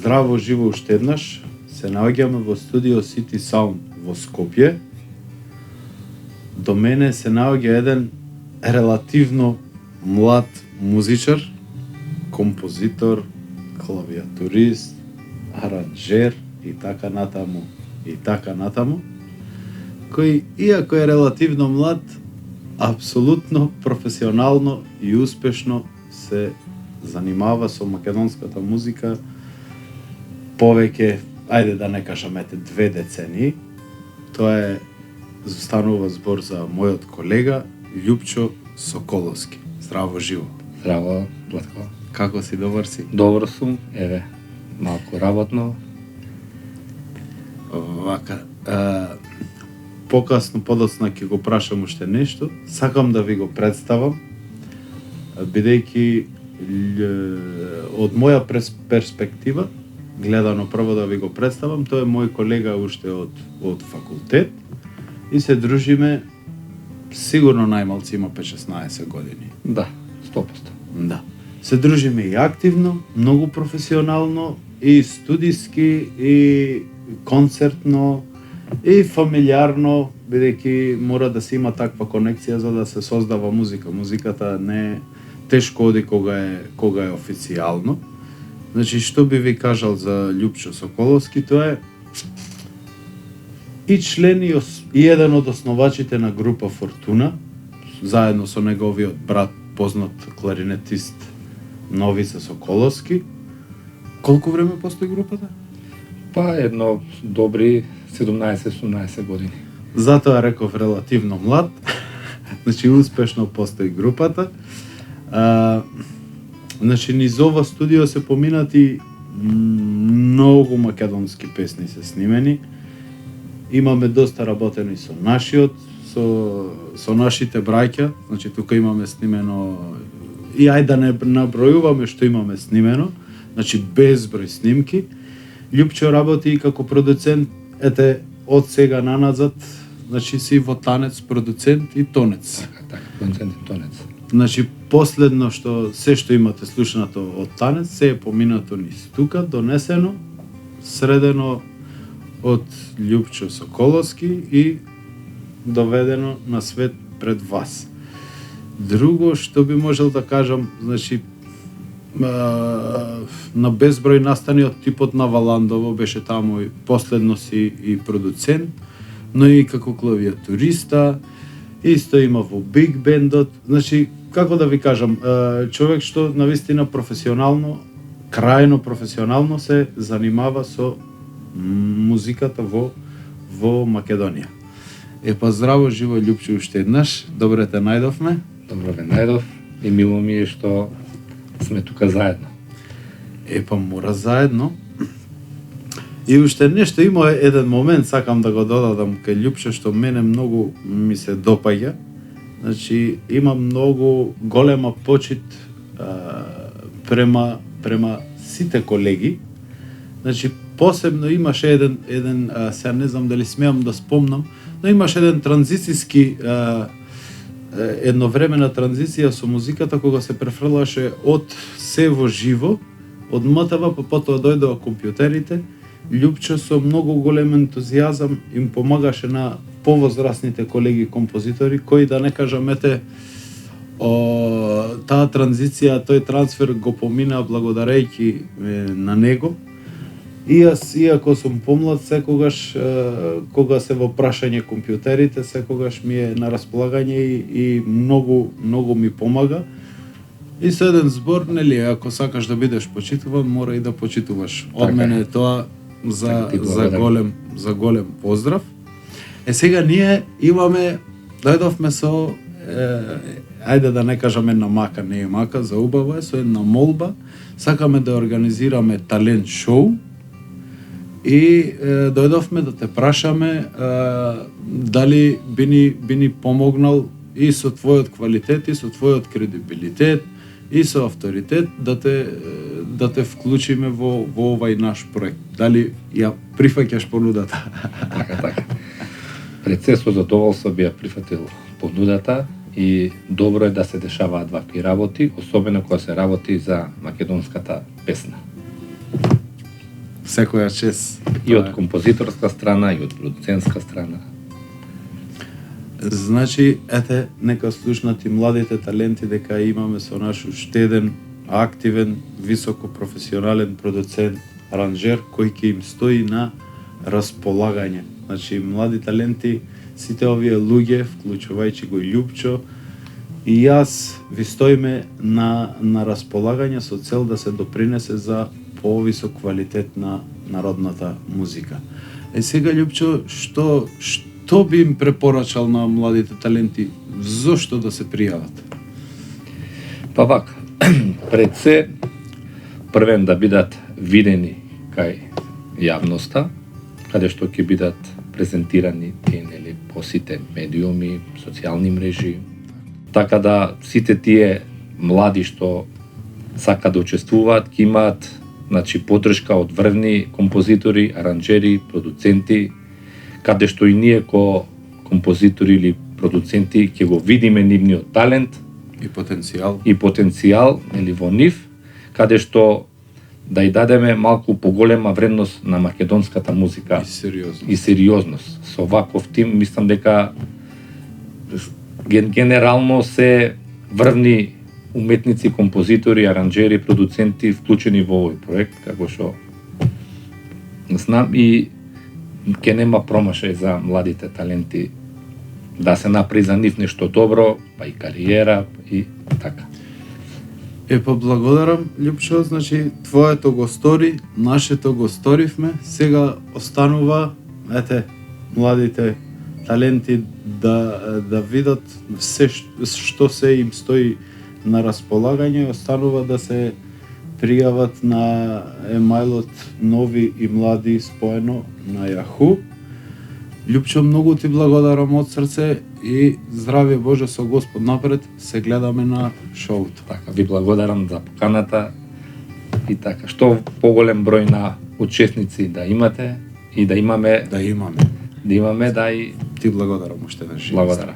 Здраво живо уште еднаш. Се наоѓаме во студио City Sound во Скопје. До мене се наоѓа еден релативно млад музичар, композитор, клавиатурист, аранжер и така натаму, кој, иако е релативно млад, апсолутно професионално и успешно се занимава со македонската музика повеќе, ајде да не кажаме 2 децении. Тоа е, станува збор за мојот колега Љупчо Соколовски. Здраво живо. Здраво, Владко. Како си, добар си? Добро сум, еве, малку работно. Вака, покасно, подоцна ќе го прашам уште нешто. Сакам да ви го представам, бидејќи од моја перспектива, гледано прво да ви го представам, тој е мој колега уште од факултет и се дружиме, сигурно најмалци има 5-16 години. Да, 100%. Да. Се дружиме и активно, многу професионално, и студиски, и концертно, и фамилиарно, бидејќи мора да се има таква конекција за да се создава музика. Музиката не е тешко оди кога е официјално. Значи, што би ви кажал за Љупчо Соколовски, тоа е и член и еден од основачите на група Фортуна, заедно со неговиот брат, познат кларинетист Новица Соколовски. Колку време постои групата? Па едно добри 17-18 години. Затоа реков релативно млад. Значи, успешно постои групата. Значи, низ ова студио се поминати многу македонски песни се снимени. Имаме доста работено и со нашиот, со нашите браќа. Значи, тука имаме снимено, и ајде да не набројуваме што имаме снимено, значи безброј снимки. Љупчо работи и како продуцент, ете, од сега наназад, значи си во танец, продуцент и тонец. Така, продуцент и тонец. Значи, последно се што имате слушнато од танец, се е поминато низ тука, донесено, средено од Љупчо Соколовски и доведено на свет пред вас. Друго што би можел да кажам, значи, на безброј настани од типот на Валандово, беше таму и последно си и продуцент, но и како клавиатуриста, исто има во биг бендот. Значи, како да ви кажам, човек што навистина професионално, крајно професионално се занимава со музиката во Македонија. Па здраво живо, Љупчо, уште еднаш. Добре те најдовме. Добро ве најдов и мило ми е што сме тука заедно. Па мора заедно. И уште нешто, има еден момент, сакам да го додадам кај Љупчо, што мене многу ми се допаѓа. Значи, има многу голема почит према сите колеги. Значи, посебно имаше еден сега не знам дали смеам да спомнам, но имаше еден транзицијски едновремена транзиција со музиката кога се префрлаше од се во живо, од МТВ, па потоа дојдоа компјутерите. Љупчо со многу голем ентузијазам им помагаше на повозрасните колеги композитори, кои да не кажам, таа транзиција, тој трансфер го помина благодарејќи на него. И јас, иако сум помлад, секогаш, кога се во прашање компјутерите, секогаш ми е на располагање и многу ми помага. И со еден збор, нели, ако сакаш да бидеш почитуван, мора и да почитуваш. Од мене е тоа за голем поздрав. Сега ние имаме, дојдовме со, ајде да не кажаме една мака, не е мака, за убава е, со една молба. Сакаме да организираме талент шоу и дојдовме да те прашаме дали би ни помогнал и со твојот квалитет, и со твојот кредибилитет, и со авторитет да те вклучиме во овај наш проект. Дали ја прифаќаш понудата? Така. Пред се со задоволство би ја прифатил понудата и добро е да се дешаваат вакви работи, особено кога се работи за македонската песна. секоја чест. И од композиторска страна, и од продуцентска страна. Значи, ете, нека слушнат и младите таленти дека имаме со наш уште еден активен, високо професионален продуцент, аранжер, кој ќе им стои на располагање. Значи, млади таленти, сите овие луѓе, вклучувајќи го Љупчо, и јас ви стоиме на располагање со цел да се допринесе за повисок квалитет на народната музика. Сега, Љупчо, што би им препорачал на младите таленти, зошто да се пријават? Па вака, пред се, првен да бидат видени кај јавноста, каде што ќе бидат презентирани нели по сите медиуми, социјални мрежи, така да сите тие млади што сакаат да учествуваат ќе имаат поддршка од врвни композитори, аранџери, продуценти, каде што и ние ко композитори или продуценти ќе го видиме нивниот талент и потенцијал нели во нив, каде што да ја дадеме малку поголема вредност на македонската музика и сериозност. Со ваков тим мислам дека генерално се врвни уметници, композитори, аранџери, продуценти вклучени во овој проект, како што знам, и ќе нема промашај за младите таленти да се направи за нив нешто добро, па и кариера и така. Па благодарам, Љупчо, значи твоето го стори, нашето го сторивме, сега останува, ете, младите таленти да видат се што се им стои на располагање, останува да се пријават на емајлот нови и млади споено на Yahoo. Љупчо, многу ти благодарам од срце и здравје Боже со Господ напред, се гледаме на шоуто. Така, ви благодарам за поканата и така, што поголем број на учесници да имате и да имаме. Да имаме, да и... Ти благодарам уште веднаш. Благодарам.